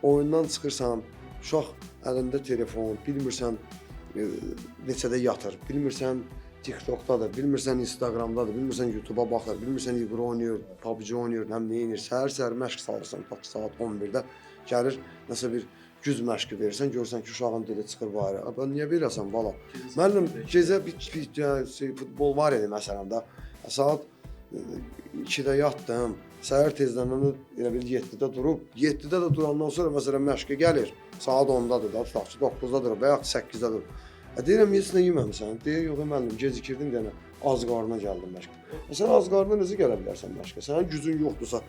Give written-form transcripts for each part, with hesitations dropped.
oyundan çıxırsan, uşaq əlində telefon, bilmirsən neçədə yatır, bilmirsən TikTokdadır, bilmirsən Instagramdadır, bilmirsən YouTube'a baxır, bilmirsən İqra oynayır, PUBG oynayır, həm nə edir. Səhər-səhər məşq salırsan, saat 11-də gəlir, nəsə bir güc məşqi verirsən, görürsən ki, uşağın dili çıxır bayıra. Bə niyə verəsən bala? Müəllim, gecə bir futbol var idi məsələn də. Saat 2-də yatdım. Səhər tezdən elə bil 7-də durub, 7-də də durandan sonra məsələn məşqə gəlir. Saat 10-dadır da, tutaq ki, 9-da durub və yaxud 8-də durub. Deyirəm, heç nə yeməmisən. Deyir, yox, müəllim, gecikirdim deyənə, az qarnına gəldim məşqə. Sən az qarnına necə gələ bilərsən məşqə? Sənin gücün yoxdursa,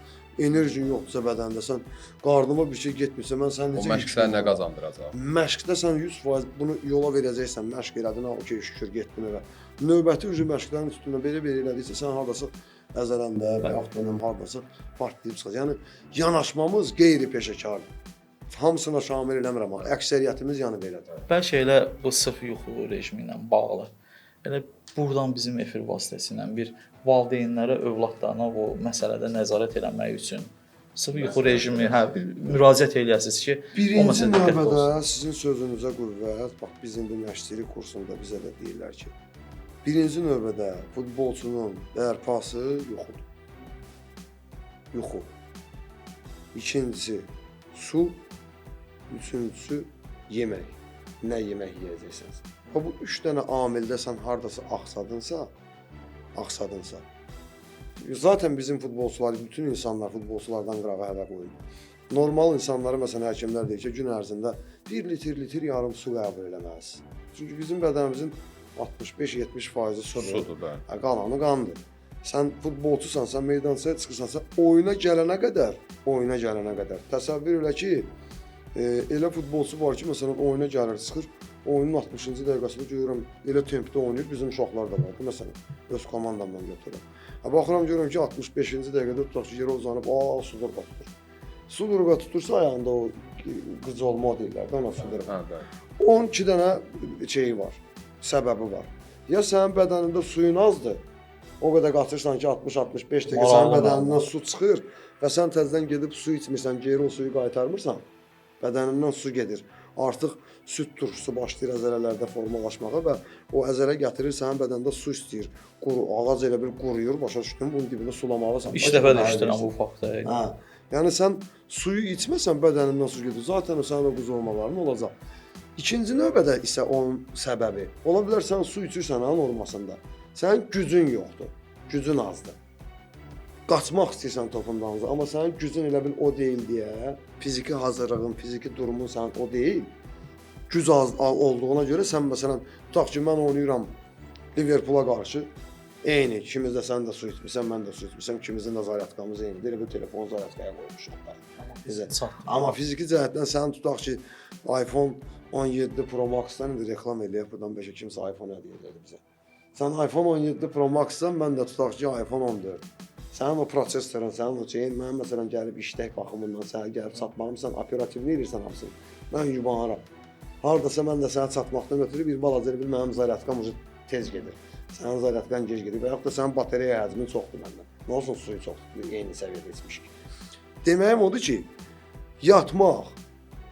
enerjin yoxdursa bədəndə, sən qarnıma bir şey getmirsə, mən sən necə... O məşq sənə nə qazandıracaq? Məşqdə sən 100% bunu yola verəcəksən, məşq elədin, okey, şükür, getdin evə. Növbəti məşqlərin üstündə belə elədiysə, sən hardasa əzələndə və yaxud da hardasa partlayıb çıxacaq. Yəni, yanaşmamız qeyri-peşəkardır. Hamısına şamil eləmirəm, əksəriyyətimiz yəni belədir. Bəlkə elə bu sıfır yuxu rejimi ilə bağlı, elə buradan bizim efir vasitəsilə bir valideynlərə, övladlarına o məsələdə nəzarət eləmək üçün sıfır yuxu rejimi, bir müraciət eləyəsiniz ki, birinci növbədə sizin sözünüzə qüvvət, bax biz indi məşqçilik kursunda bizə də deyirlər ki, birinci növbədə futbolçunun bərpası yuxudur. Yuxu. İkincisi su. Üçüncüsü yemək. Nə yemək yeyəcəksiniz? Bu 3 dənə amildə sən hardasa axsadınsa, zaten bizim futbolçular, bütün insanlar futbolçulardan qırağa hələ qoyulur. Normal insanları, məsələn, həkimlər deyir ki, gün ərzində 1 litr yarım su qəbul eləməz. Çünki bizim bədənimizin 65-70% sudur. Qalanı qandır. Sən futbolçusan, sən meydançaya çıxırsansa, oyuna gələnə qədər təsəvvür elə ki, elə futbolçu var ki, məsələn, oyuna gəlir, çıxır, oyunun 60-cı dəqiqəsində görürəm, elə tempdə oynayır, bizim uşaqlar da var, məsələn, öz komandamdan götürürəm. Baxıram, görürəm ki, 65-ci dəqiqədə tutaq ki, yerə uzanıb, sudurqa tutur. Sudurqa tutursa ayağında o qıc olma deyirlər, ona sudurqa. 12 dənə şeyi var, səbəbi var. Ya sənin bədənində suyun azdır, o qədər qatırsan ki, 60-65 dəqiqə sənin bədənindən su çıxır və sən təzədən gedib su içmirsən, geri o suyu qaytarmırsan, bədənindən su gedir. Artıq süd turşusu başlayır əzələlərdə formalaşmağa və o əzələ gətirir, sənin bədəndə su istəyir. Ağac elə bir quruyur, başa düşdün, bunun dibində sulamalısan. 3 dəfə də işləyirəm bu faktı. Yəni sən suyu içməsən bədənindən su gedir. Zaten sənin o quz olmaların olacaq. İkinci növbədə isə onun səbəbi, ola bilər sən su içirsən olmasında. Sənin gücün yoxdur, gücün azdır. Qaçmaq istəyirsən topundan, amma sənin gücün elə bil o deyil deyə, fiziki hazırlığın, fiziki durumun sənin o deyil. Güc az olduğuna görə sən məsələn, tutaq ki, mən oynayıram Liverpoola qarşı, eyni, ikimiz də sən də su içmirsən, mən də su içmirsən, ikimizin də zaryadkamız eynidir, elə bir telefon zaryadkaya qoymuşuq. Amma fiziki cəhətdən sən tutaq ki, iPhone 17 Pro Max-dan indi reklam eləyək, buradan bəlkə kimsə iPhone hədiyyə edir bizə. Sən iPhone 17 Pro Max-dan, mən də tutaq ki, iPhone 14. Sənin o prosesorun, sənin o şeyin, mən məsələn gəlib işlək baxımından sənə gəlib çatmağım, sən operativini edirsən hamısını. Mən yubanıram. Hardasa mən də sənə çatmaqdan ötürü bir balaca bir mənim zaryadkam tez gedir. Sənin zaryadkan gec gedir və yaxud da sənin batareya həcmin çoxdur məndən. Nə olsun suyu çoxdur, eyni səviyyədə içmişik. Deməyim odur ki, yatmaq,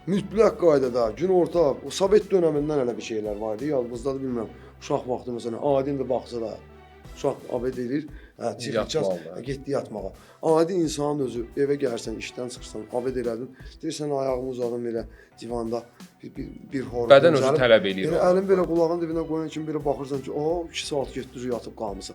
mütləq qaydada, günorta, o Sovet dönəmindən elə bir şeylər vardı, yadımızda da bilmirəm. Uşaq vaxtı məsələn, adi indi baxsa da, uşaq abed edir, getdi yatmağa. Adi insanın özü, evə gəlsən, işdən çıxırsan, abed elədin, deyirsən ayağımı uzadım belə divanda, bir horun. Bədən özü tələb eləyir. Əlin belə qulağın dibinə qoyan kimi belə baxırsan ki, 2 saat getdir, yatıb qalmısan.